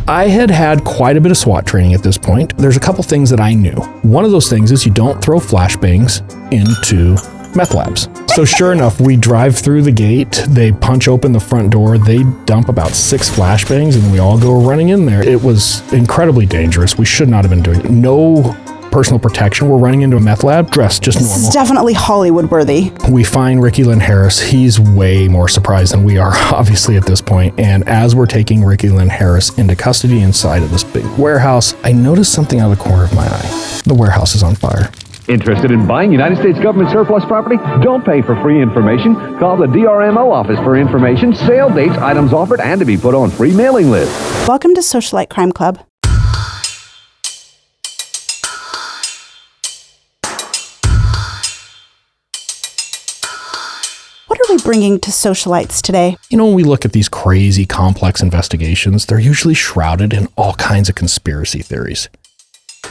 I had quite a bit of SWAT training at this point. There's a couple things that I knew. One of those things is you don't throw flashbangs into meth labs. So sure enough, we drive through the gate, they punch open the front door, they dump about 6 flashbangs, and we all go running in there. It was incredibly dangerous. We should not have been doing it. No personal protection. We're running into a meth lab dressed just normal. This is definitely Hollywood worthy. We find Ricky Lynn Harris. He's way more surprised than we are, obviously, at this point. And as we're taking Ricky Lynn Harris into custody inside of this big warehouse, I noticed something out of the corner of my eye. The warehouse is on fire. Interested in buying United States government surplus property? Don't pay for free information. Call the DRMO office for information, sale dates, items offered, and to be put on free mailing lists. Welcome to Socialite Crime Club. What are we bringing to socialites today? You know, when we look at these crazy, complex investigations, they're usually shrouded in all kinds of conspiracy theories.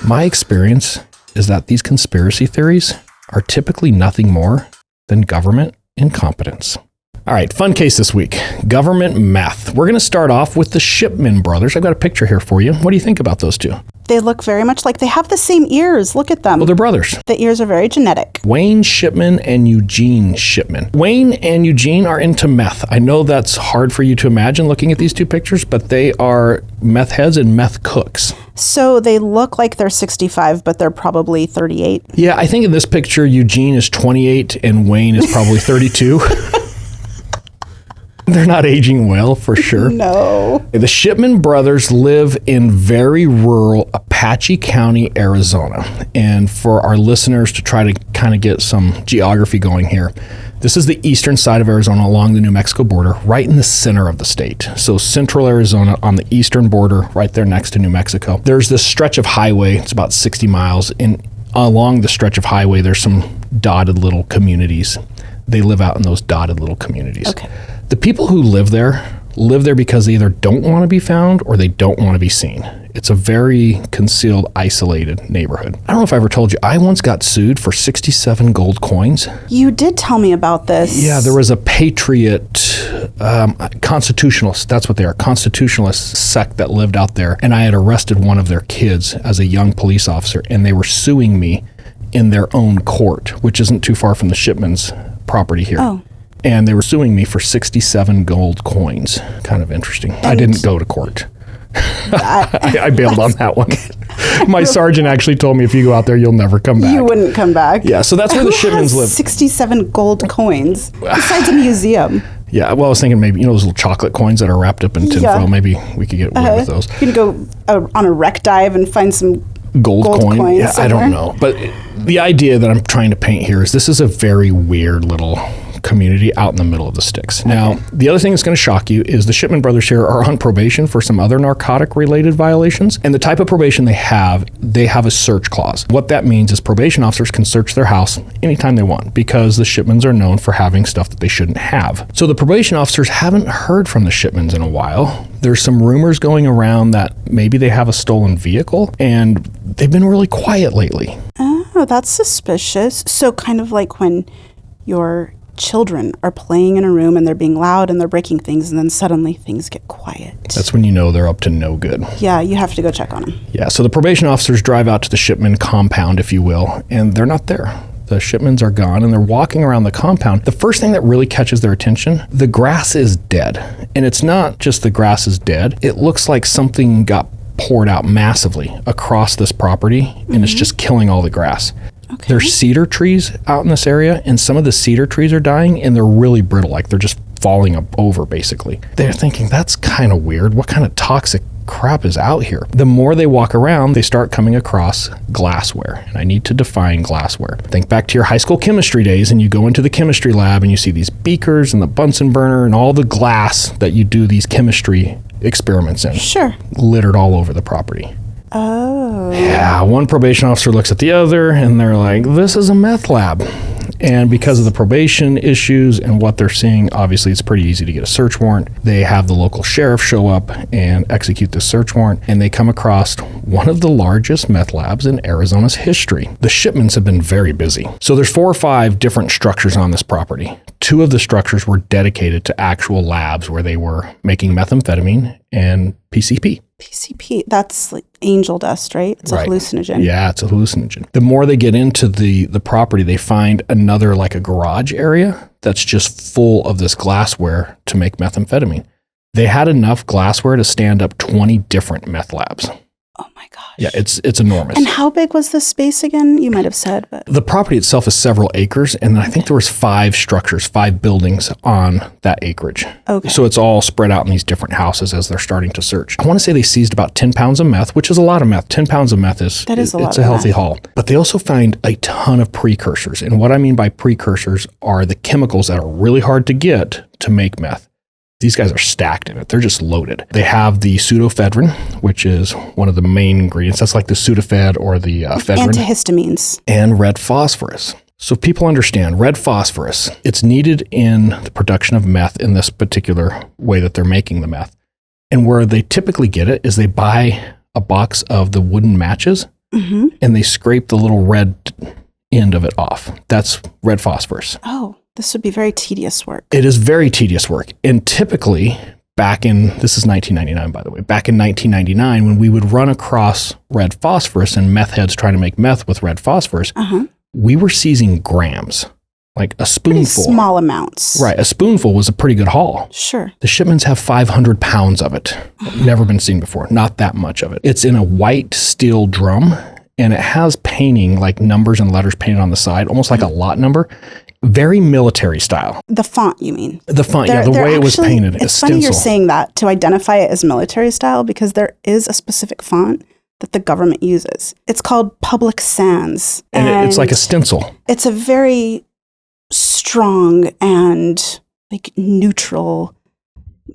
My experience is that these conspiracy theories are typically nothing more than government incompetence. All right, fun case this week, government meth. We're going to start off with the Shipman brothers. I've got a picture here for you. What do you think about those two? They look very much like they have the same ears. Look at them. Well, they're brothers. The ears are very genetic. Wayne Shipman and Eugene Shipman. Wayne and Eugene are into meth. I know that's hard for you to imagine looking at these two pictures, but they are meth heads and meth cooks. So they look like they're 65, but they're probably 38. Yeah, I think in this picture, Eugene is 28 and Wayne is probably 32. They're not aging well, for sure. No. The Shipman brothers live in very rural Apache County, Arizona. And for our listeners to try to kind of get some geography going here, this is the eastern side of Arizona along the New Mexico border, right in the center of the state. So central Arizona on the eastern border, right there next to New Mexico. There's this stretch of highway, it's about 60 miles. And along the stretch of highway, there's some dotted little communities. They live out in those dotted little communities. Okay. The people who live there because they either don't want to be found or they don't want to be seen. It's a very concealed, isolated neighborhood. I don't know if I ever told you, I once got sued for 67 gold coins. You did tell me about this. Yeah, there was a patriot, constitutionalist, that's what they are, constitutionalist sect that lived out there. And I had arrested one of their kids as a young police officer, and they were suing me in their own court, which isn't too far from the Shipman's property here. Oh. And they were suing me for 67 gold coins. Kind of interesting. I didn't go to court. I bailed on that one. My sergeant actually told me, if you go out there, you'll never come back. You wouldn't come back. Yeah, so that's where the Shipmans live. 67 gold coins, besides a museum. Yeah, well, I was thinking maybe, those little chocolate coins that are wrapped up in tinfoil. Maybe we could get away with those. You can go on a wreck dive and find some gold coin. Yeah, somewhere. I don't know. But the idea that I'm trying to paint here is this is a very weird little community out in the middle of the sticks. Now, the other thing that's going to shock you is the Shipman brothers here are on probation for some other narcotic-related violations. And the type of probation they have a search clause. What that means is probation officers can search their house anytime they want because the Shipmans are known for having stuff that they shouldn't have. So the probation officers haven't heard from the Shipmans in a while. There's some rumors going around that maybe they have a stolen vehicle, and they've been really quiet lately. Oh, that's suspicious. So kind of like when your children are playing in a room and they're being loud and they're breaking things, and then suddenly things get quiet. That's when you know they're up to no good. Yeah, you have to go check on them. Yeah, so the probation officers drive out to the Shipman compound, if you will, and they're not there. The Shipmans are gone, and they're walking around the compound. The first thing that really catches their attention, the grass is dead. And it's not just the grass is dead. It looks like something got poured out massively across this property, and it's just killing all the grass. Okay. There's cedar trees out in this area, and some of the cedar trees are dying, and they're really brittle, like they're just falling over, basically. They're thinking, that's kind of weird. What kind of toxic crap is out here? The more they walk around, they start coming across glassware, and I need to define glassware. Think back to your high school chemistry days, and you go into the chemistry lab, and you see these beakers and the Bunsen burner and all the glass that you do these chemistry experiments in. Sure. Littered all over the property. Oh. Yeah, one probation officer looks at the other, and they're like, this is a meth lab. And because of the probation issues and what they're seeing, obviously it's pretty easy to get a search warrant. They have the local sheriff show up and execute the search warrant, and they come across one of the largest meth labs in Arizona's history. The Shipmans have been very busy. So there's 4 or 5 different structures on this property. 2 of the structures were dedicated to actual labs where they were making methamphetamine and PCP. PCP, that's like angel dust, right? It's a hallucinogen. Yeah, it's a hallucinogen. The more they get into the property, they find another, like a garage area that's just full of this glassware to make methamphetamine. They had enough glassware to stand up 20 different meth labs. Oh my gosh. Yeah, it's enormous. And how big was this space again? You might have said, but the property itself is several acres, and I think there was 5 structures, 5 buildings on that acreage. Okay. So it's all spread out in these different houses as they're starting to search. I want to say they seized about 10 pounds of meth, which is a lot of meth. 10 pounds of meth is a lot. It's a healthy haul. But they also find a ton of precursors. And what I mean by precursors are the chemicals that are really hard to get to make meth. These guys are stacked in it. They're just loaded. They have the pseudoephedrine, which is one of the main ingredients. That's like the Sudafed or the ephedrine. Antihistamines. And red phosphorus. So people understand, red phosphorus, it's needed in the production of meth in this particular way that they're making the meth. And where they typically get it is they buy a box of the wooden matches and they scrape the little red end of it off. That's red phosphorus. Oh. This would be very tedious work. It is very tedious work. And typically, this is 1999, by the way, back in 1999, when we would run across red phosphorus and meth heads trying to make meth with red phosphorus, we were seizing grams, like a spoonful. Pretty small amounts. Right. A spoonful was a pretty good haul. Sure. The Shipmans have 500 pounds of it. Never been seen before. Not that much of it. It's in a white steel drum, and it has painting, like numbers and letters painted on the side, almost like a lot number. Very military style. The font, you mean? The font, the way it was painted. It's funny you're saying that to identify it as military style because there is a specific font that the government uses. It's called Public Sans. And it's like a stencil. It's a very strong and like neutral,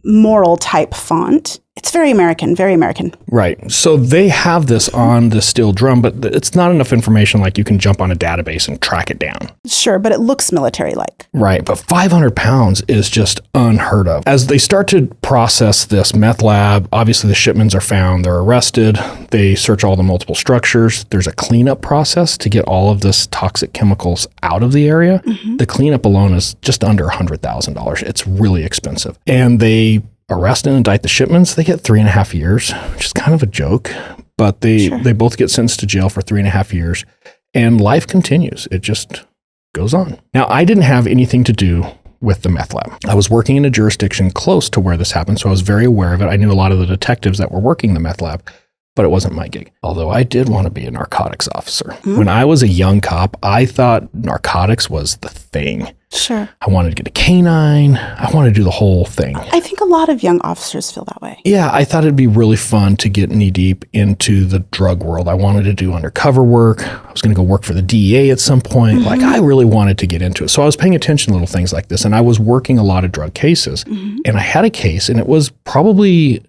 moral type font. It's very American, very American. Right. So they have this on the steel drum, but it's not enough information like you can jump on a database and track it down. Sure, but it looks military-like. Right. But 500 pounds is just unheard of. As they start to process this meth lab, obviously the Shipmans are found. They're arrested. They search all the multiple structures. There's a cleanup process to get all of this toxic chemicals out of the area. The cleanup alone is just under $100,000. It's really expensive. And they arrest and indict the Shipmans. They get 3.5 years, which is kind of a joke, but they both get sentenced to jail for 3.5 years, and life continues. It just goes on. Now, I didn't have anything to do with the meth lab. I was working in a jurisdiction close to where this happened, so I was very aware of it. I knew a lot of the detectives that were working the meth lab, but it wasn't my gig. Although I did want to be a narcotics officer. When I was a young cop, I thought narcotics was the thing. Sure. I wanted to get a canine. I wanted to do the whole thing. I think a lot of young officers feel that way. Yeah, I thought it'd be really fun to get knee deep into the drug world. I wanted to do undercover work. I was going to go work for the DEA at some point. Like, I really wanted to get into it. So I was paying attention to little things like this, and I was working a lot of drug cases. And I had a case, and it was probably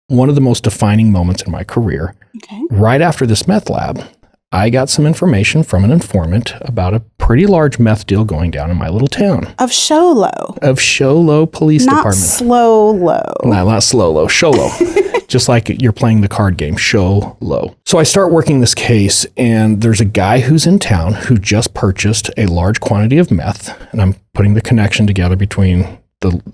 one of the most defining moments in my career. Okay. Right after this meth lab, I got some information from an informant about a pretty large meth deal going down in my little town. Of Sholo. Of Sholo Police Not Department. Slow-lo. No, not slow-lo, Sholo. Just like you're playing the card game, Sholo. So I start working this case, and there's a guy who's in town who just purchased a large quantity of meth, and I'm putting the connection together between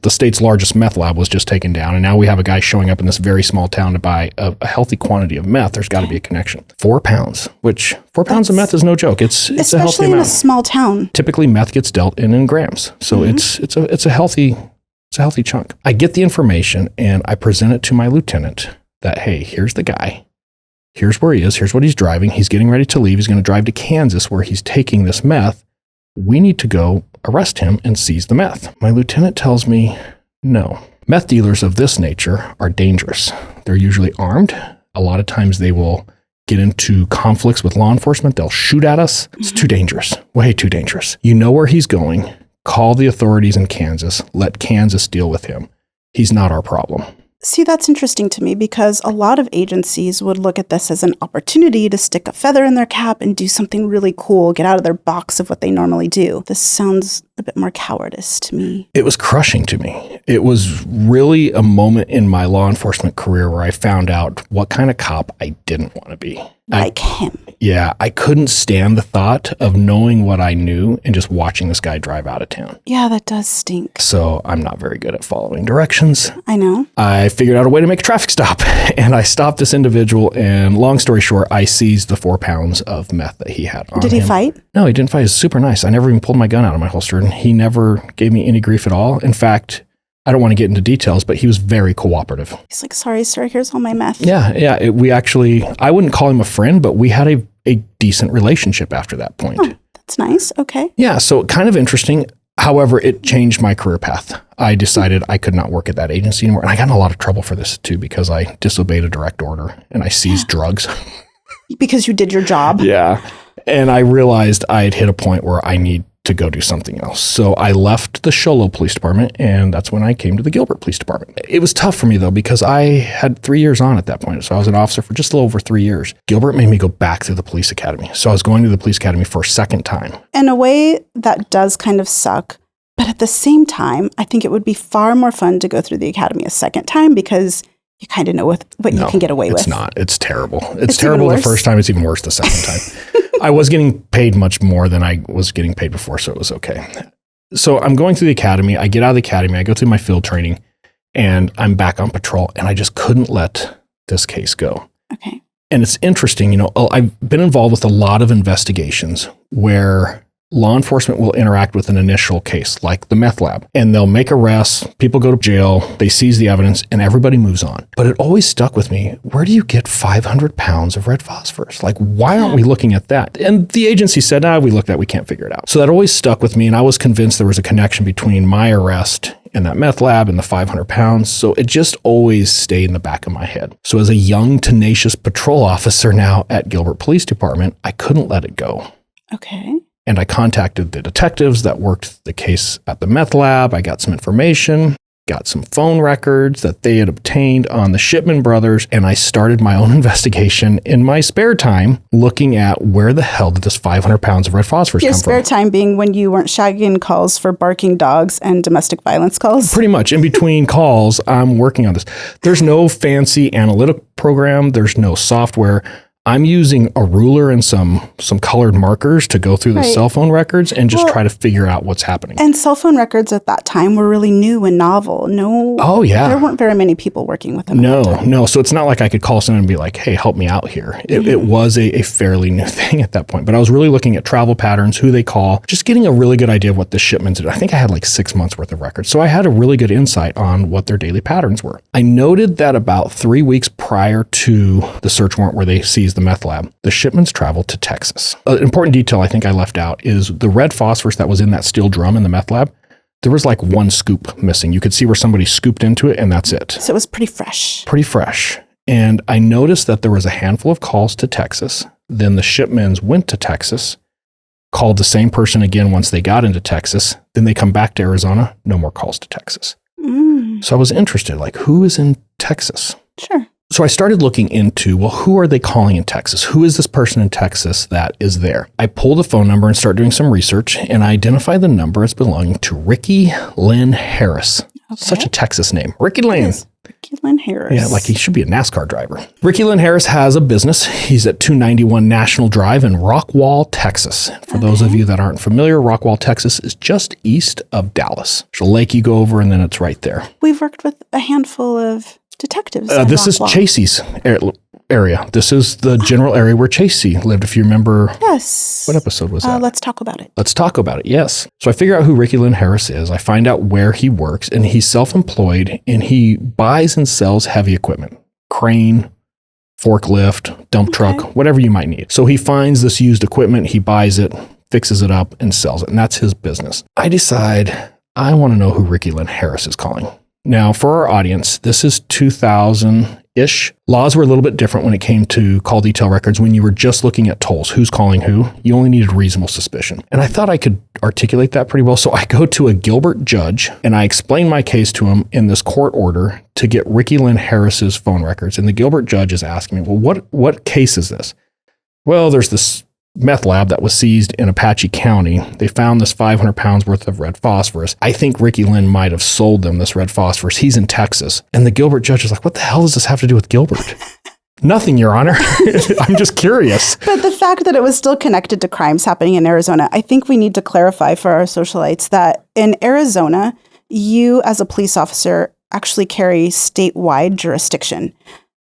the state's largest meth lab was just taken down, and now we have a guy showing up in this very small town to buy a healthy quantity of meth. There's got to be a connection. 4 pounds, which 4 pounds of meth is no joke. It's a healthy amount. Especially in a small town. Typically, meth gets dealt in grams, so it's a healthy chunk. I get the information and I present it to my lieutenant that, hey, here's the guy. Here's where he is. Here's what he's driving. He's getting ready to leave. He's going to drive to Kansas where he's taking this meth. We need to go arrest him and seize the meth. My lieutenant tells me, no. Meth dealers of this nature are dangerous. They're usually armed. A lot of times they will get into conflicts with law enforcement. They'll shoot at us. It's too dangerous. Way too dangerous. You know where he's going. Call the authorities in Kansas. Let Kansas deal with him. He's not our problem. See, that's interesting to me because a lot of agencies would look at this as an opportunity to stick a feather in their cap and do something really cool, get out of their box of what they normally do. This sounds a bit more cowardice to me. It was crushing to me. It was really a moment in my law enforcement career where I found out what kind of cop I didn't want to be. Like him. Yeah, I couldn't stand the thought of knowing what I knew and just watching this guy drive out of town. Yeah, that does stink. So I'm not very good at following directions. I know. I figured out a way to make a traffic stop, and I stopped this individual, and long story short, I seized the 4 pounds of meth that he had on him. Did he fight? No, he didn't fight. He was super nice. I never even pulled my gun out of my holster, and he never gave me any grief at all. In fact, I don't want to get into details, but he was very cooperative. He's like, sorry, sir, here's all my meth. Yeah. I wouldn't call him a friend, but we had a decent relationship after that point. Oh, that's nice. Okay. Yeah, so kind of interesting. However, it changed my career path. I decided I could not work at that agency anymore. And I got in a lot of trouble for this too, because I disobeyed a direct order and I seized drugs. Because you did your job. Yeah. And I realized I had hit a point where I need to go do something else. So I left the Sholo Police Department, and that's when I came to the Gilbert Police Department. It was tough for me, though, because I had 3 years on at that point. So I was an officer for just a little over 3 years. Gilbert made me go back to the police academy. So I was going to the police academy for a second time. In a way, that does kind of suck. But at the same time, I think it would be far more fun to go through the academy a second time, because you kind of know what you can get away with. It's not. It's terrible. It's terrible the first time. It's even worse the second time. I was getting paid much more than I was getting paid before, so it was okay. So I'm going through the academy. I get out of the academy. I go through my field training, and I'm back on patrol, and I just couldn't let this case go. Okay. And it's interesting, I've been involved with a lot of investigations where law enforcement will interact with an initial case, like the meth lab, and they'll make arrests, people go to jail, they seize the evidence, and everybody moves on. But it always stuck with me, where do you get 500 pounds of red phosphorus? Like, why aren't we looking at that? And the agency said, we looked at it, we can't figure it out. So that always stuck with me, and I was convinced there was a connection between my arrest and that meth lab and the 500 pounds. So it just always stayed in the back of my head. So as a young, tenacious patrol officer now at Gilbert Police Department, I couldn't let it go. Okay. And I contacted the detectives that worked the case at the meth lab. I got some information, got some phone records that they had obtained on the Shipman brothers, and I started my own investigation in my spare time, looking at where the hell did this 500 pounds of red phosphorus come from. Your spare time being when you weren't shagging calls for barking dogs and domestic violence calls? Pretty much. In between calls, I'm working on this. There's no fancy analytic program. There's no software. I'm using a ruler and some colored markers to go through the cell phone records and just try to figure out what's happening. And cell phone records at that time were really new and novel. There weren't very many people working with them. No. So it's not like I could call someone and be like, hey, help me out here. It was a fairly new thing at that point. But I was really looking at travel patterns, who they call, just getting a really good idea of what the Shipmans did. I think I had like 6 months worth of records. So I had a really good insight on what their daily patterns were. I noted that about 3 weeks prior to the search warrant where they seized the meth lab, the Shipmans traveled to Texas. An important detail I think I left out is the red phosphorus that was in that steel drum in the meth lab. There was like one scoop missing. You could see where somebody scooped into it, and that's it. So it was pretty fresh. Pretty fresh. And I noticed that there was a handful of calls to Texas. Then the Shipmans went to Texas, called the same person again once they got into Texas. Then they come back to Arizona. No more calls to Texas. So I was interested, like, who is in Texas? Sure. So I started looking into, who are they calling in Texas? Who is this person in Texas that is there? I pulled a phone number and started doing some research, and I identified the number as belonging to Ricky Lynn Harris. Okay. Such a Texas name. Ricky Lynn. Ricky Lynn Harris. Yeah, like he should be a NASCAR driver. Ricky Lynn Harris has a business. He's at 291 National Drive in Rockwall, Texas. For those of you that aren't familiar, Rockwall, Texas is just east of Dallas. There's a lake you go over, and then it's right there. We've worked with a handful of detectives. This is Chasey's area. This is the general area where Chasey lived, if you remember. Yes. What episode was that? Let's talk about it. Let's talk about it, yes. So I figure out who Ricky Lynn Harris is. I find out where he works, and he's self-employed, and he buys and sells heavy equipment. Crane, forklift, dump truck, whatever you might need. So he finds this used equipment, he buys it, fixes it up, and sells it, and that's his business. I decide I want to know who Ricky Lynn Harris is calling. Now, for our audience, this is 2000-ish. Laws were a little bit different when it came to call detail records. When you were just looking at tolls, who's calling who, you only needed reasonable suspicion. And I thought I could articulate that pretty well. So I go to a Gilbert judge and I explain my case to him in this court order to get Ricky Lynn Harris's phone records. And the Gilbert judge is asking me, well, what case is this? Well, there's this meth lab that was seized in Apache County. They found this 500 pounds worth of red phosphorus. I think Ricky Lynn might have sold them this red phosphorus. He's in Texas. And the Gilbert judge is like, what the hell does this have to do with Gilbert? Nothing, Your Honor. I'm just curious. But the fact that it was still connected to crimes happening in Arizona, I think we need to clarify for our socialites that in Arizona, you as a police officer actually carry statewide jurisdiction.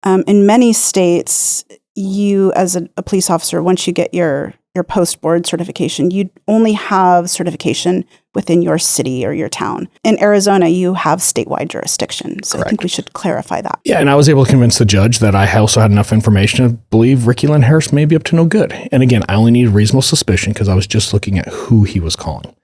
In many states, you as a police officer, once you get your post-board certification, you only have certification within your city or your town. In Arizona, you have statewide jurisdiction. So Correct. I think we should clarify that. Yeah, and I was able to convince the judge that I also had enough information to believe Ricky Lynn Harris may be up to no good. And again, I only needed reasonable suspicion because I was just looking at who he was calling.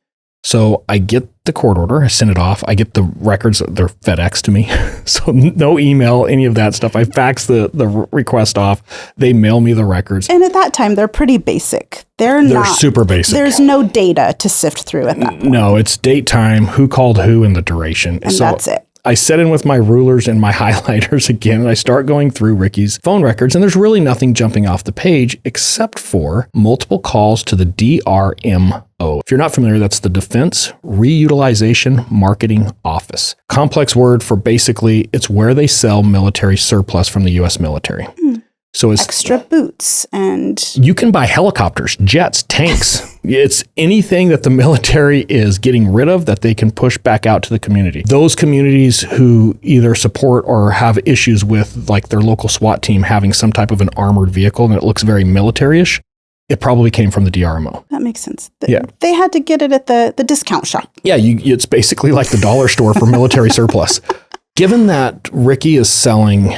So I get the court order, I send it off, I get the records, they're FedEx to me. So no email, any of that stuff. I fax the request off, they mail me the records. And at that time, they're pretty basic. They're super basic. There's no data to sift through at that point. No, it's date, time, who called who, and the duration. And that's it. I set in with my rulers and my highlighters again, and I start going through Ricky's phone records, and there's really nothing jumping off the page except for multiple calls to the DRMO. If you're not familiar, that's the Defense Reutilization Marketing Office. Complex word for basically it's where they sell military surplus from the U.S. military. So it's Extra boots and... You can buy helicopters, jets, tanks. It's anything that the military is getting rid of that they can push back out to the community. Those communities who either support or have issues with like their local SWAT team having some type of an armored vehicle and it looks very military-ish, it probably came from the DRMO. That makes sense. Yeah. They had to get it at the discount shop. Yeah, it's basically like the dollar store for military surplus. Given that Ricky is selling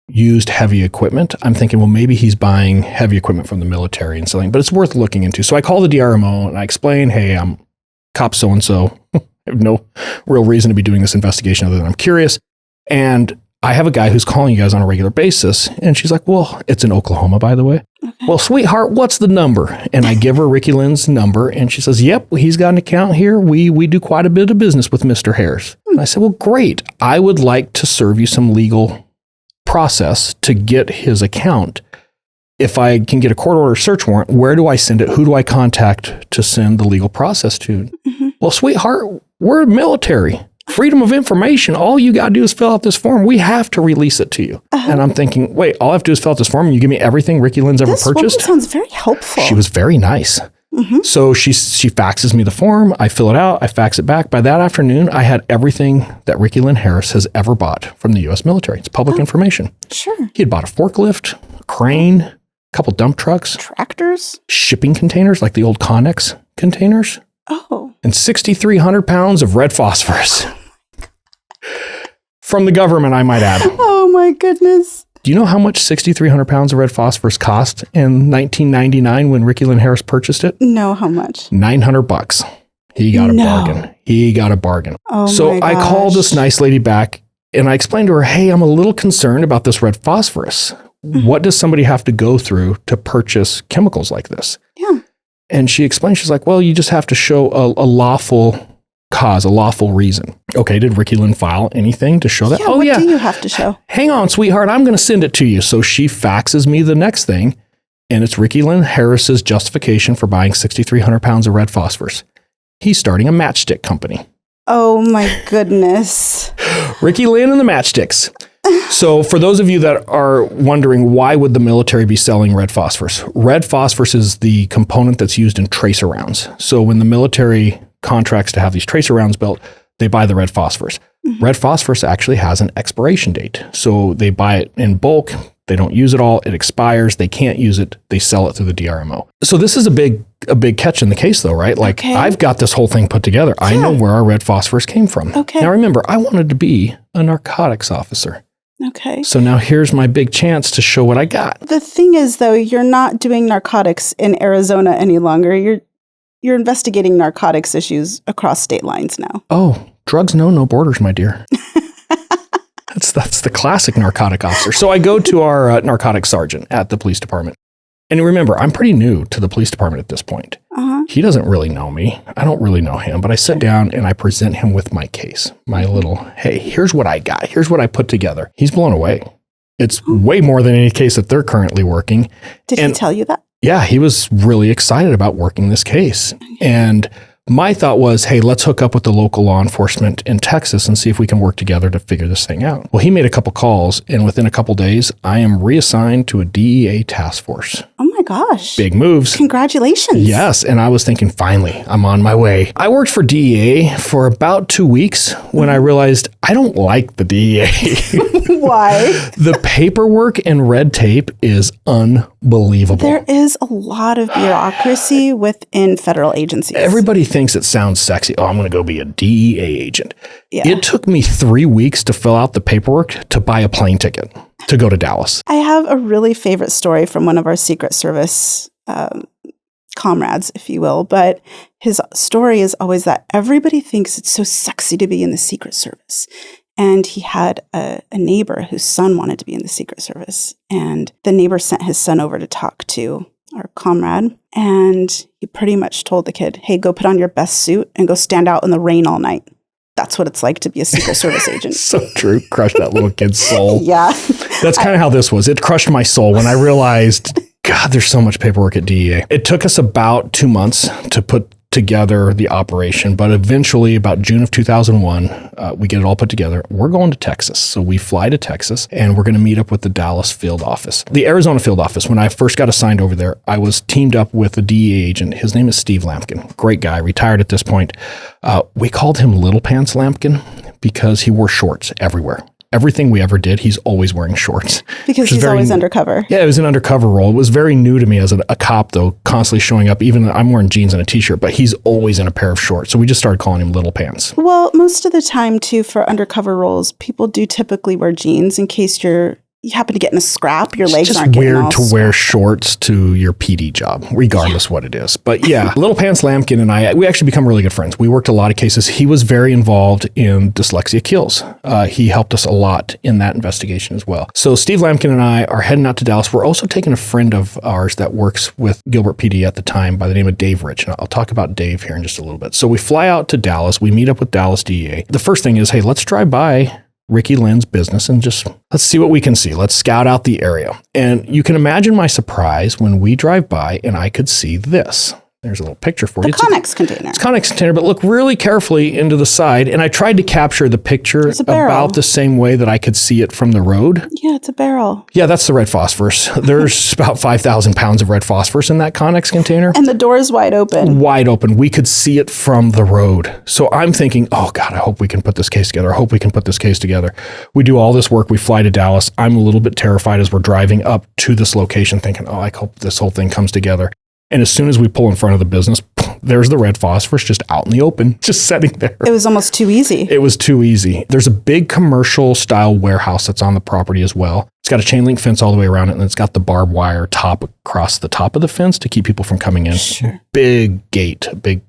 used heavy equipment, I'm thinking, well, maybe he's buying heavy equipment from the military and selling, but it's worth looking into. So I call the DRMO and I explain, hey, I'm cop so-and-so. I have no real reason to be doing this investigation other than I'm curious. And I have a guy who's calling you guys on a regular basis. And she's like, well, it's in Oklahoma, by the way. Okay. Well, sweetheart, what's the number? And I give her Ricky Lynn's number and she says, yep, he's got an account here. We do quite a bit of business with Mr. Harris. And I said, well, great. I would like to serve you some legal process to get his account. If I can get a court order search warrant, where do I send it? Who do I contact to send the legal process to? Mm-hmm. Well, sweetheart, we're military. Freedom of information. All you got to do is fill out this form. We have to release it to you. And I'm thinking, wait, all I have to do is fill out this form and you give me everything Ricky Lynn's ever purchased? This woman sounds very helpful. She was very nice. Mm-hmm. So she faxes me the form. I fill it out. I fax it back. By that afternoon, I had everything that Ricky Lynn Harris has ever bought from the U.S. military. It's public information. Sure. He had bought a forklift, a crane, a couple dump trucks. Tractors? Shipping containers like the old Connex containers. Oh. And 6,300 pounds of red phosphorus. From the government, I might add. Oh my goodness. Do you know how much 6,300 pounds of red phosphorus cost in 1999 when Ricky Lynn Harris purchased it? No, how much? $900. He got a bargain. He got a bargain. Oh so my I gosh. called this nice lady back and I explained to her, hey, I'm a little concerned about this red phosphorus. Mm-hmm. What does somebody have to go through to purchase chemicals like this? Yeah. And she explained, she's like, well, you just have to show a lawful cause, a lawful reason. Okay, did Ricky Lynn file anything to show that? Yeah, what do you have to show? Hang on, sweetheart, I'm going to send it to you. So she faxes me the next thing, and it's Ricky Lynn Harris's justification for buying 6,300 pounds of red phosphorus. He's starting a matchstick company. Oh my goodness. Ricky Lynn and the matchsticks. So for those of you that are wondering, why would the military be selling red phosphorus? Red phosphorus is the component that's used in tracer rounds. So when the military contracts to have these tracer rounds built, they buy the red phosphorus. Mm-hmm. Red phosphorus actually has an expiration date. So they buy it in bulk. They don't use it all. It expires. They can't use it. They sell it through the DRMO. So this is a big catch in the case though, right? Like I've got this whole thing put together. Yeah. I know where our red phosphorus came from. Okay. Now remember, I wanted to be a narcotics officer. Okay. So now here's my big chance to show what I got. The thing is though, you're not doing narcotics in Arizona any longer. You're investigating narcotics issues across state lines now. Oh, drugs know no borders, my dear. That's the classic narcotic officer. So I go to our narcotics sergeant at the police department. And remember, I'm pretty new to the police department at this point. Uh-huh. He doesn't really know me. I don't really know him. But I sit down and I present him with my case. My little, hey, here's what I got. Here's what I put together. He's blown away. It's way more than any case that they're currently working. Did he tell you that? Yeah, he was really excited about working this case. And my thought was, hey, let's hook up with the local law enforcement in Texas and see if we can work together to figure this thing out. Well, he made a couple calls, and within a couple days, I am reassigned to a DEA task force. Oh my gosh. Big moves. Congratulations. Yes, and I was thinking, finally, I'm on my way. I worked for DEA for about 2 weeks when I realized I don't like the DEA. Why? The paperwork and red tape is unbelievable. There is a lot of bureaucracy within federal agencies. Everybody thinks it sounds sexy. Oh, I'm going to go be a DEA agent. Yeah. It took me 3 weeks to fill out the paperwork to buy a plane ticket to go to Dallas. I have a really favorite story from one of our Secret Service comrades, if you will, but his story is always that everybody thinks it's so sexy to be in the Secret Service. And he had a neighbor whose son wanted to be in the Secret Service. And the neighbor sent his son over to talk to our comrade. And he pretty much told the kid, hey, go put on your best suit and go stand out in the rain all night. That's what it's like to be a Secret Service agent. So true. Crushed that little kid's soul. Yeah. That's kind of how this was. It crushed my soul when I realized, God, there's so much paperwork at DEA. It took us about 2 months to put together the operation, but eventually about June of 2001, we get it all put together. We're going to Texas. So we fly to Texas and we're going to meet up with the Dallas field office. The Arizona field office, when I first got assigned over there, I was teamed up with a DEA agent. His name is Steve Lampkin. Great guy, retired at this point. We called him Little Pants Lampkin because he wore shorts everywhere. Everything we ever did, he's always wearing shorts. Because he's always undercover. Yeah, it was an undercover role. It was very new to me as a cop, though, constantly showing up. Even I'm wearing jeans and a t-shirt, but he's always in a pair of shorts. So we just started calling him Little Pants. Well, most of the time, too, for undercover roles, people do typically wear jeans in case you happen to get in a scrap, your legs aren't getting all It's just weird to wear shorts to your PD job, regardless what it is. But yeah, Little Pants Lampkin and I, we actually become really good friends. We worked a lot of cases. He was very involved in Dyslexia Kills. He helped us a lot in that investigation as well. So Steve Lampkin and I are heading out to Dallas. We're also taking a friend of ours that works with Gilbert PD at the time by the name of Dave Rich. And I'll talk about Dave here in just a little bit. So we fly out to Dallas. We meet up with Dallas DEA. The first thing is, hey, let's drive by Ricky Lynn's business and just let's see what we can see. Let's scout out the area. And you can imagine my surprise when we drive by and I could see this. There's a little picture for you. The Connex container. It's a Connex container, but look really carefully into the side. And I tried to capture the picture about the same way that I could see it from the road. Yeah, it's a barrel. Yeah, that's the red phosphorus. There's about 5,000 pounds of red phosphorus in that Connex container. And the door is wide open. Wide open. We could see it from the road. So I'm thinking, oh God, I hope we can put this case together. I hope we can put this case together. We do all this work. We fly to Dallas. I'm a little bit terrified as we're driving up to this location thinking, oh, I hope this whole thing comes together. And as soon as we pull in front of the business, there's the red phosphorus just out in the open, just sitting there. It was almost too easy. It was too easy. There's a big commercial style warehouse that's on the property as well. It's got a chain link fence all the way around it, and it's got the barbed wire top across the top of the fence to keep people from coming in. Sure. Big gate, big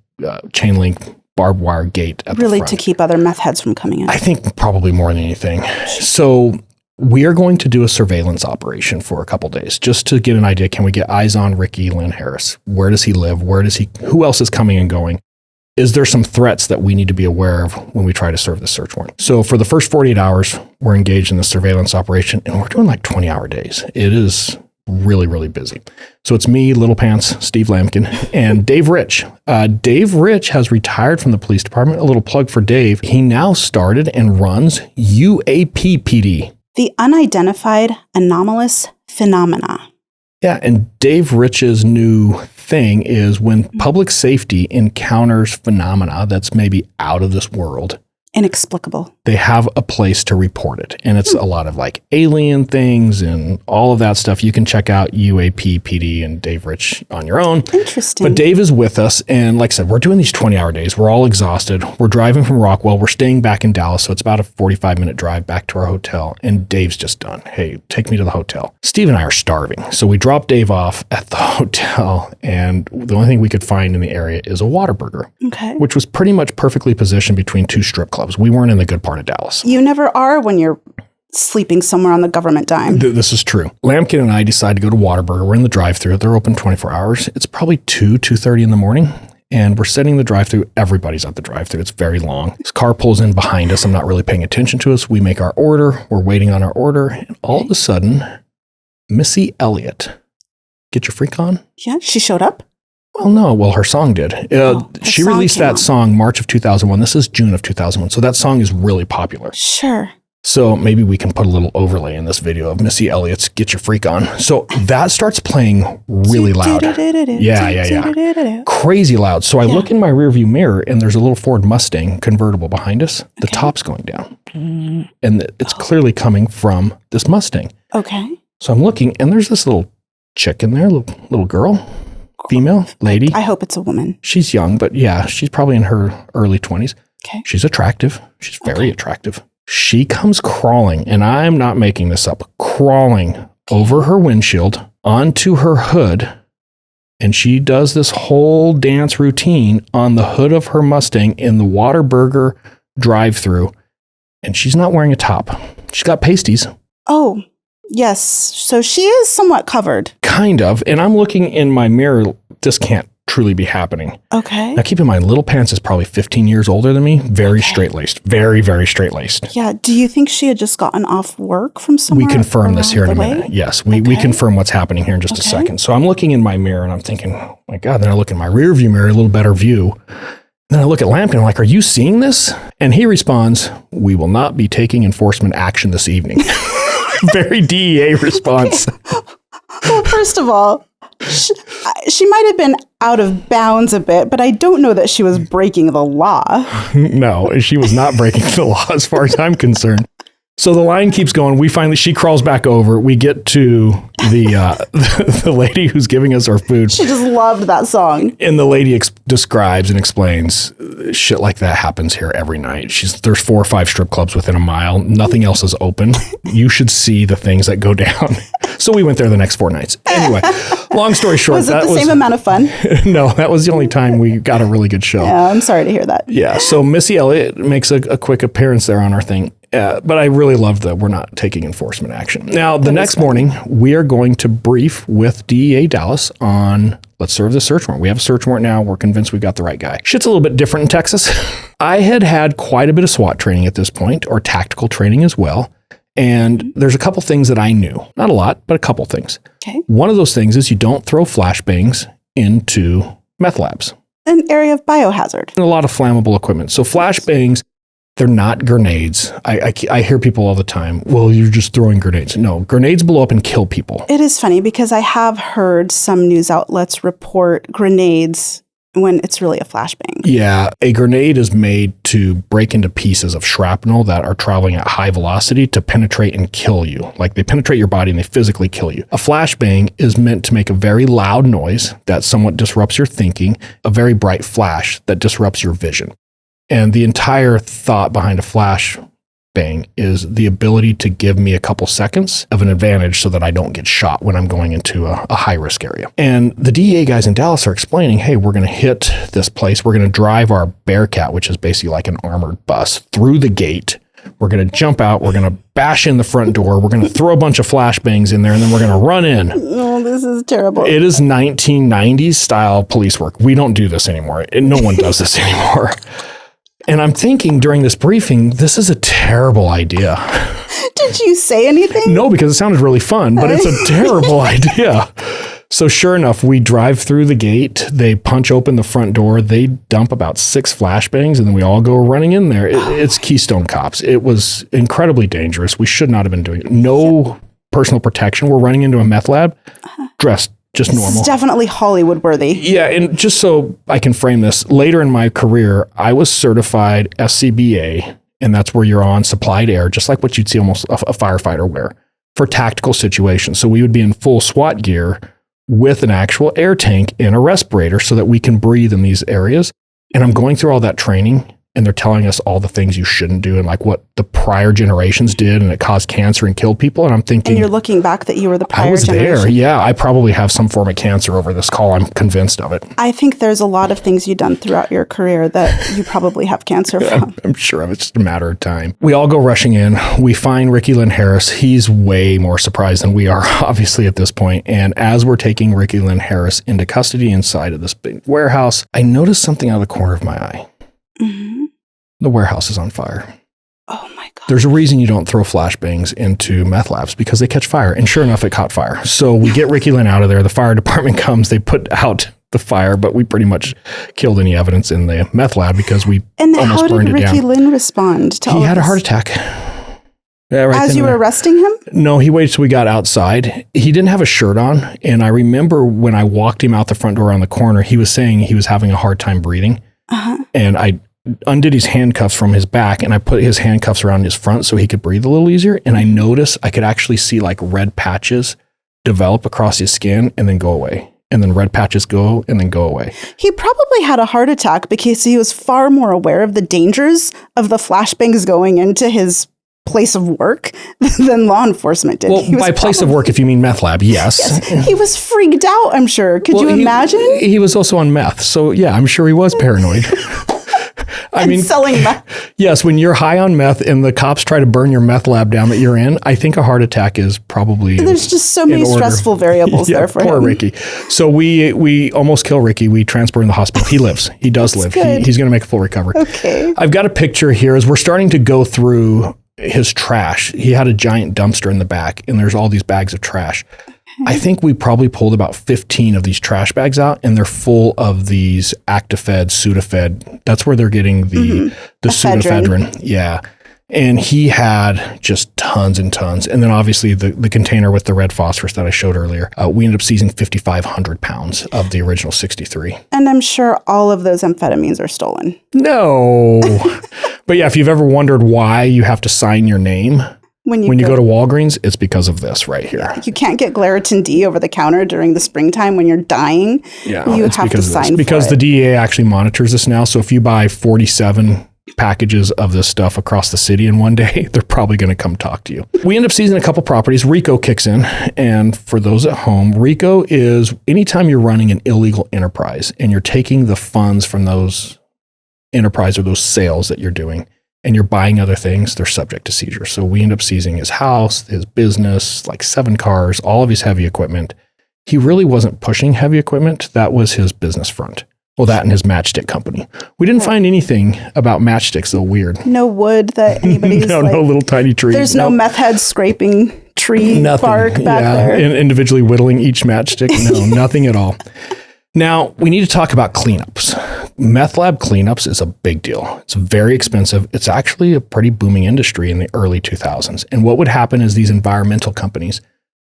chain link barbed wire gate at the front. Really to keep other meth heads from coming in. I think probably more than anything. So we are going to do a surveillance operation for a couple days just to get an idea. Can we get eyes on Ricky Lynn Harris? Where does he live? Who else is coming and going? Is there some threats that we need to be aware of when we try to serve the search warrant? So for the first 48 hours, we're engaged in the surveillance operation and we're doing like 20-hour days. It is really, really busy. So it's me, Little Pants, Steve Lampkin, and Dave Rich. Dave Rich has retired from the police department. A little plug for Dave. He now started and runs UAPPD. The Unidentified Anomalous Phenomena. Yeah, and Dave Rich's new thing is when public safety encounters phenomena that's maybe out of this world, Inexplicable. they have a place to report it. And it's a lot of like alien things and all of that stuff. You can check out UAP, PD, and Dave Rich on your own. Interesting. But Dave is with us. And like I said, we're doing these 20-hour days. We're all exhausted. We're driving from Rockwell. We're staying back in Dallas. So it's about a 45-minute drive back to our hotel. And Dave's just done. Hey, take me to the hotel. Steve and I are starving. So we drop Dave off at the hotel. And the only thing we could find in the area is a Whataburger, okay. which was pretty much perfectly positioned between two strip clubs. We weren't in the good part of Dallas. You never are when you're sleeping somewhere on the government dime. This is true. Lampkin and I decide to go to Whataburger. We're in the drive-thru. They're open 24 hours. It's probably 2:30 in the morning. And we're setting the drive-thru. Everybody's at the drive-thru. It's very long. This car pulls in behind us. I'm not really paying attention to us. We make our order. We're waiting on our order. And all of a sudden, Missy Elliott Get Your Freak On? Yeah, she showed up? Well, no. Well, her song did. She song released came that out. song March of 2001. This is June of 2001. So that song is really popular. Sure. So maybe we can put a little overlay in this video of Missy Elliott's Get Your Freak On. So that starts playing really loud. Yeah. Crazy loud. So I look in my rearview mirror and there's a little Ford Mustang convertible behind us. The top's going down. And it's clearly coming from this Mustang. Okay. So I'm looking and there's this little chick in there, little girl, female, lady. I hope it's a woman. She's young, but yeah, she's probably in her early 20s. Okay. She's attractive. She's very attractive. She comes crawling, and I'm not making this up, crawling over her windshield onto her hood. And she does this whole dance routine on the hood of her Mustang in the Whataburger drive-through. And she's not wearing a top. She's got pasties. Oh, yes. So she is somewhat covered. Kind of. And I'm looking in my mirror. This can't truly be happening. Okay. Now, keep in mind, Little Pants is probably 15 years older than me. Very straight-laced. Very, very straight-laced. Yeah. Do you think she had just gotten off work from somewhere? We confirm this here in a way? minute. Yes, we confirm what's happening here in just a second. So I'm looking in my mirror and I'm thinking, oh my God. Then I look in my rear view mirror, a little better view. Then I look at Lampkin, I'm like, are you seeing this? And he responds, we will not be taking enforcement action this evening. Very DEA response. Well, first of all, she might have been out of bounds a bit, but I don't know that she was breaking the law. No, she was not breaking the law as far as I'm concerned. So the line keeps going. She crawls back over. We get to the lady who's giving us our food. She just loved that song. And the lady describes and explains shit like that happens here every night. There's 4 or 5 strip clubs within a mile. Nothing else is open. You should see the things that go down. So we went there the next 4 nights. Anyway, long story short. Was it the same amount of fun? No, that was the only time we got a really good show. Yeah, I'm sorry to hear that. Yeah, so Missy Elliott makes a quick appearance there on our thing. But I really love that we're not taking enforcement action. Now, the next morning, we are going to brief with DEA Dallas on, let's serve the search warrant. We have a search warrant now. We're convinced we've got the right guy. Shit's a little bit different in Texas. I had quite a bit of SWAT training at this point, or tactical training as well. And there's a couple things that I knew. Not a lot, but a couple things. Okay. One of those things is you don't throw flashbangs into meth labs. An area of biohazard. And a lot of flammable equipment. So flashbangs, they're not grenades. I hear people all the time, well, you're just throwing grenades. No, grenades blow up and kill people. It is funny because I have heard some news outlets report grenades when it's really a flashbang. Yeah, a grenade is made to break into pieces of shrapnel that are traveling at high velocity to penetrate and kill you. Like they penetrate your body and they physically kill you. A flashbang is meant to make a very loud noise that somewhat disrupts your thinking, a very bright flash that disrupts your vision. And the entire thought behind a flash bang is the ability to give me a couple seconds of an advantage so that I don't get shot when I'm going into a high-risk area. And the DEA guys in Dallas are explaining, hey, we're going to hit this place. We're going to drive our Bearcat, which is basically like an armored bus, through the gate. We're going to jump out. We're going to bash in the front door. We're going to throw a bunch of flashbangs in there, and then we're going to run in. Oh, this is terrible. It is 1990s style police work. We don't do this anymore. No one does this anymore. And I'm thinking during this briefing, this is a terrible idea. Did you say anything? No, because it sounded really fun, but it's a terrible idea. So sure enough, we drive through the gate. They punch open the front door. They dump about 6 flashbangs, and then we all go running in there. It's Keystone Cops. It was incredibly dangerous. We should not have been doing it. No personal protection. We're running into a meth lab, dressed just normal. This is definitely Hollywood worthy. Yeah, and just so I can frame this, later in my career, I was certified SCBA, and that's where you're on supplied air, just like what you'd see almost a firefighter wear, for tactical situations. So we would be in full SWAT gear with an actual air tank and a respirator so that we can breathe in these areas. And I'm going through all that training, and they're telling us all the things you shouldn't do and like what the prior generations did, and it caused cancer and killed people. And I'm thinking, and you're looking back that you were the prior I was generation. there. Yeah, I probably have some form of cancer over this call. I'm convinced of it. I think there's a lot of things you've done throughout your career that you probably have cancer from. I'm sure of it. It's just a matter of time. We all go rushing in. We find Ricky Lynn Harris. He's way more surprised than we are, obviously, at this point. And as we're taking Ricky Lynn Harris into custody inside of this big warehouse, I noticed something out of the corner of my eye. Mm-hmm. The warehouse is on fire. Oh my There's a reason you don't throw flashbangs into meth labs because they catch fire. And sure enough, it caught fire. So we get Ricky Lynn out of there. The fire department comes. They put out the fire, but we pretty much killed any evidence in the meth lab because we almost burned it down. And how did Ricky Lynn respond to all He of had a this? heart attack. Yeah, right As you were arresting him? No, he waited till we got outside. He didn't have a shirt on. And I remember when I walked him out the front door around the corner, he was saying he was having a hard time breathing. And I undid his handcuffs from his back and I put his handcuffs around his front so he could breathe a little easier. And I noticed I could actually see like red patches develop across his skin and then go away. And then red patches go and then go away. He probably had a heart attack because he was far more aware of the dangers of the flashbangs going into his place of work than law enforcement did. Well, by place of work, if you mean meth lab, yes. He was freaked out, I'm sure. Could you imagine? He was also on meth. So yeah, I'm sure he was paranoid. I mean, selling meth. Yes, when you're high on meth and the cops try to burn your meth lab down that you're in, I think a heart attack is probably There's just so many stressful variables there for poor him. Ricky. So we almost kill Ricky. We transport him to the hospital. He lives. He does live. He's going to make a full recovery. Okay. I've got a picture here as we're starting to go through his trash. He had a giant dumpster in the back and there's all these bags of trash. I think we probably pulled about 15 of these trash bags out and they're full of these Actifed, Sudafed. That's where they're getting the pseudoephedrine. Yeah. And he had just tons and tons. And then obviously the container with the red phosphorus that I showed earlier, we ended up seizing 5,500 pounds of the original 63. And I'm sure all of those amphetamines are stolen. No. But yeah, if you've ever wondered why you have to sign your name when you go to Walgreens, it's because of this right here. Yeah, you can't get Claritin D over the counter during the springtime when you're dying. Yeah, you have to sign for it. Because the DEA actually monitors this now. So if you buy 47 packages of this stuff across the city in one day, they're probably going to come talk to you. We end up seizing a couple properties. RICO kicks in. And for those at home, RICO is anytime you're running an illegal enterprise and you're taking the funds from those enterprise or those sales that you're doing, and you're buying other things, they're subject to seizure. So we end up seizing his house, his business, like 7 cars, all of his heavy equipment. He really wasn't pushing heavy equipment. That was his business front. Well, that and his matchstick company. We didn't find anything about matchsticks, though weird. No wood that anybody's no little tiny trees. There's no meth head scraping tree bark back there. And individually whittling each matchstick. No, nothing at all. Now, we need to talk about cleanups. Meth lab cleanups is a big deal. It's very expensive. It's actually a pretty booming industry in the early 2000s. And what would happen is these environmental companies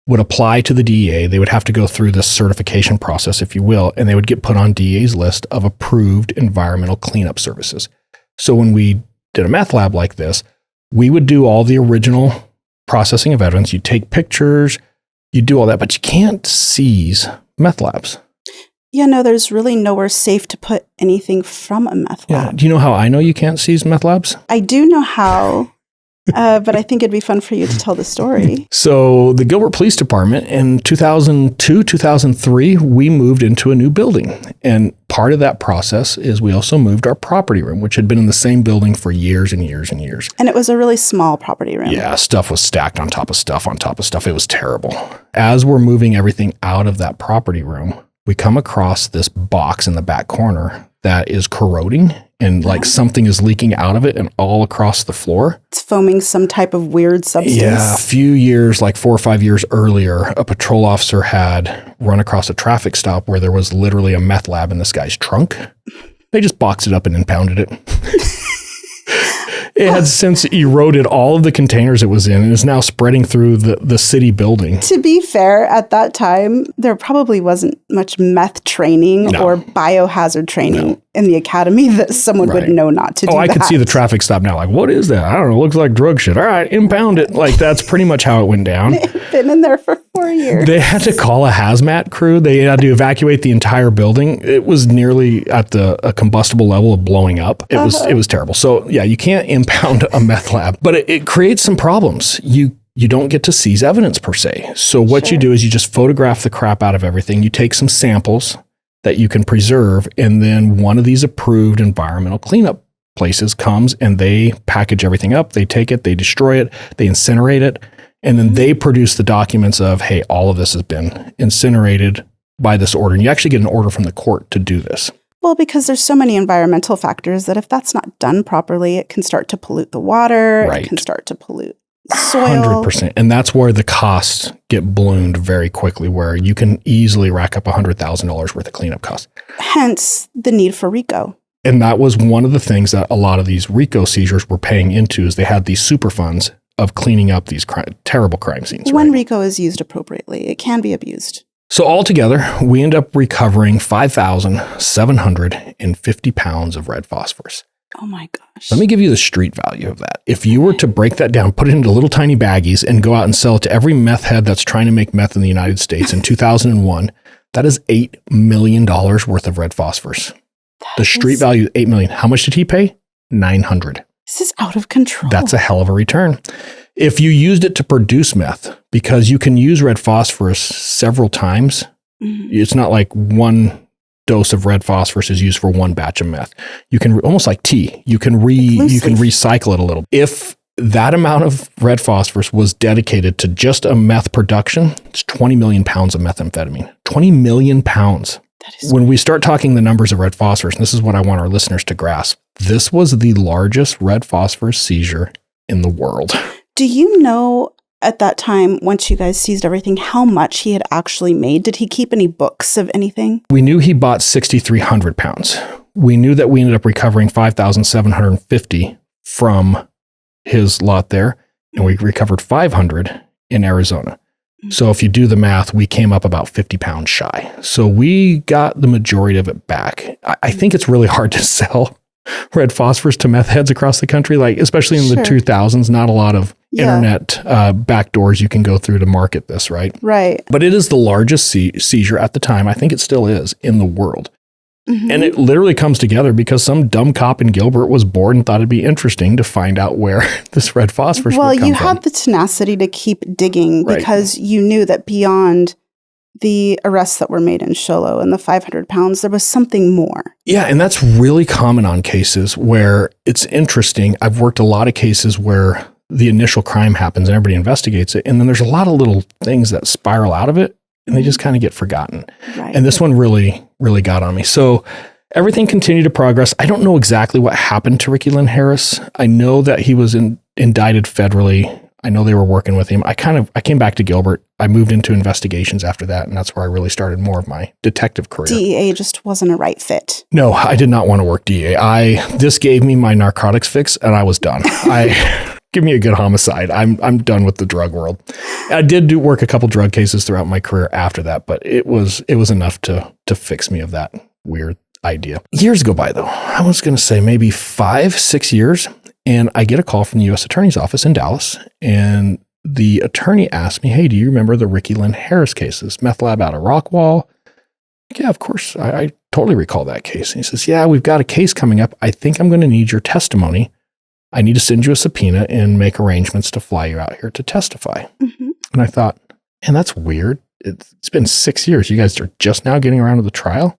would apply to the DEA. They would have to go through this certification process, if you will, and they would get put on DEA's list of approved environmental cleanup services. So when we did a meth lab like this, we would do all the original processing of evidence. You take pictures, you do all that, but you can't seize meth labs. Yeah, no, there's really nowhere safe to put anything from a meth lab. Yeah. Do you know how I know you can't seize meth labs? I do know how, but I think it'd be fun for you to tell the story. So the Gilbert Police Department in 2002, 2003, we moved into a new building. And part of that process is we also moved our property room, which had been in the same building for years and years and years. And it was a really small property room. Yeah, stuff was stacked on top of stuff on top of stuff. It was terrible. As we're moving everything out of that property room, we come across this box in the back corner that is corroding and like something is leaking out of it and all across the floor. It's foaming some type of weird substance. Yeah, a few years, like 4 or 5 years earlier, a patrol officer had run across a traffic stop where there was literally a meth lab in this guy's trunk. They just boxed it up and impounded it. It had since eroded all of the containers it was in and is now spreading through the city building. To be fair, at that time, there probably wasn't much meth training or biohazard training in the academy that someone would know not to do that. I could see the traffic stop now. Like, what is that? I don't know. It looks like drug shit. All right, impound it. Like, that's pretty much how it went down. They've been in there for 4 years. They had to call a hazmat crew. They had to evacuate the entire building. It was nearly at a combustible level of blowing up. It was terrible. So, yeah, you can't impound a meth lab, but it creates some problems. You don't get to seize evidence per se. So what you do is you just photograph the crap out of everything. You take some samples that you can preserve, and then one of these approved environmental cleanup places comes and they package everything up. They take it, they destroy it, they incinerate it, and then they produce the documents of, hey, all of this has been incinerated by this order. And you actually get an order from the court to do this. Well, because there's so many environmental factors that if that's not done properly, it can start to pollute the water. Right. It can start to pollute soil. 100%. And that's where the costs get ballooned very quickly, where you can easily rack up $100,000 worth of cleanup costs. Hence the need for RICO. And that was one of the things that a lot of these RICO seizures were paying into, is they had these super funds of cleaning up these terrible crime scenes. When right? RICO is used appropriately, it can be abused. So altogether, we end up recovering 5,750 pounds of red phosphorus. Oh my gosh. Let me give you the street value of that. If you were to break that down, put it into little tiny baggies and go out and sell it to every meth head that's trying to make meth in the United States in 2001, that is $8 million worth of red phosphorus. The street value, $8 million. How much did he pay? $900. This is out of control. That's a hell of a return. If you used it to produce meth, because you can use red phosphorus several times, it's not like one dose of red phosphorus is used for one batch of meth. You can almost like tea. You can recycle it a little. If that amount of red phosphorus was dedicated to just a meth production, it's 20 million pounds of methamphetamine. 20 million pounds. When we start talking the numbers of red phosphorus, and this is what I want our listeners to grasp, this was the largest red phosphorus seizure in the world. Do you know at that time, once you guys seized everything, how much he had actually made? Did he keep any books of anything? We knew he bought 6,300 pounds. We knew that we ended up recovering 5,750 from his lot there, and we recovered 500 in Arizona. So if you do the math, we came up about 50 pounds shy. So we got the majority of it back. I think it's really hard to sell red phosphorus to meth heads across the country, like especially in the 2000s, not a lot of internet back doors you can go through to market this, right? Right. But it is the largest seizure at the time, I think it still is, in the world. And it literally comes together because some dumb cop in Gilbert was bored and thought it'd be interesting to find out where this red phosphorus would come from. Well, you had the tenacity to keep digging because you knew that beyond the arrests that were made in Sholo and the 500 pounds, there was something more. Yeah, and that's really common on cases where it's interesting. I've worked a lot of cases where the initial crime happens and everybody investigates it, and then there's a lot of little things that spiral out of it, and they just kind of get forgotten. Right. And this one really got on me. So everything continued to progress. I don't know exactly what happened to Ricky Lynn Harris. I know that he was indicted federally. I know they were working with him. I came back to Gilbert. I moved into investigations after that, and that's where I really started more of my detective career. DEA just wasn't a right fit. No, I did not want to work DEA. This gave me my narcotics fix, and I was done. Give me a good homicide. I'm done with the drug world. I did work a couple drug cases throughout my career after that, but it was enough to fix me of that weird idea. Years go by, though. I was going to say maybe 5-6 years, and I get a call from the U.S. Attorney's Office in Dallas, and the attorney asked me, "Hey, do you remember the Ricky Lynn Harris cases? Meth lab out of Rockwall?" Yeah, of course. I totally recall that case. And he says, "Yeah, we've got a case coming up. I think I'm going to need your testimony. I need to send you a subpoena and make arrangements to fly you out here to testify." And I thought, man, that's weird. It's been 6 years. You guys are just now getting around to the trial?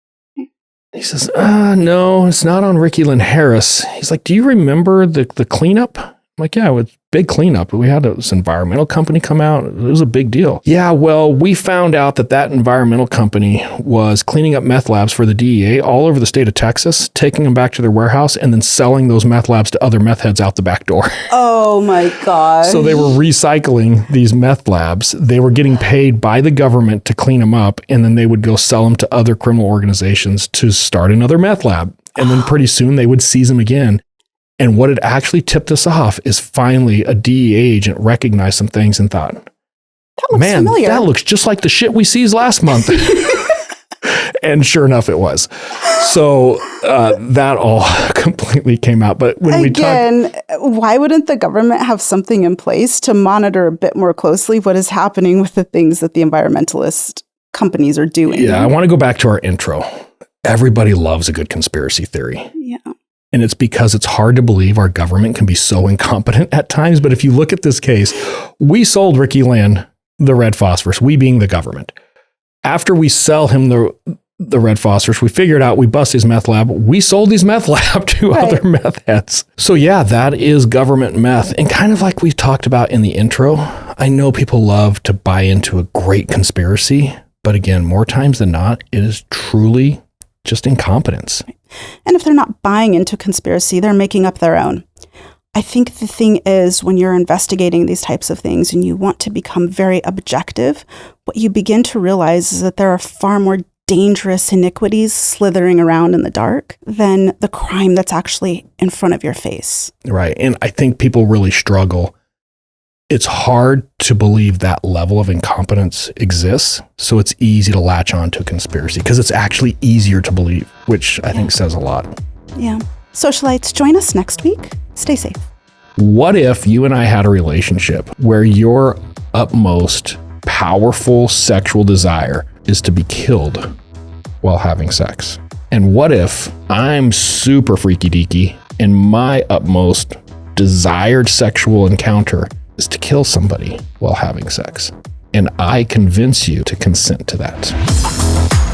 He says, no, it's not on Ricky Lynn Harris. He's like, "Do you remember the cleanup?" I'm like, "Yeah, it was big cleanup. We had this environmental company come out. It was a big deal." "Yeah, well, we found out that environmental company was cleaning up meth labs for the DEA all over the state of Texas, taking them back to their warehouse, and then selling those meth labs to other meth heads out the back door." Oh my God. So they were recycling these meth labs. They were getting paid by the government to clean them up, and then they would go sell them to other criminal organizations to start another meth lab. And then pretty soon they would seize them again. And what had actually tipped us off is finally a DEA agent recognized some things and thought, "That looks man, familiar. that looks just like the shit we seized last month." And sure enough, it was. So that all completely came out. But when why wouldn't the government have something in place to monitor a bit more closely what is happening with the things that the environmentalist companies are doing? Yeah, I want to go back to our intro. Everybody loves a good conspiracy theory. Yeah. And it's because it's hard to believe our government can be so incompetent at times. But if you look at this case, we sold Ricky Lynn the red phosphorus, we being the government. After we sell him the red phosphorus, we figured out we bust his meth lab. We sold his meth lab to other meth heads. So yeah, that is government meth. And kind of like we talked about in the intro, I know people love to buy into a great conspiracy. But again, more times than not, it is truly just incompetence. And if they're not buying into conspiracy, they're making up their own. I think the thing is, when you're investigating these types of things and you want to become very objective, what you begin to realize is that there are far more dangerous iniquities slithering around in the dark than the crime that's actually in front of your face. Right. And I think people really struggle. It's hard to believe that level of incompetence exists. So it's easy to latch on to a conspiracy because it's actually easier to believe, which I think says a lot. Yeah. Socialites, join us next week. Stay safe. What if you and I had a relationship where your utmost powerful sexual desire is to be killed while having sex? And what if I'm super freaky deaky and my utmost desired sexual encounter is to kill somebody while having sex? And I convince you to consent to that.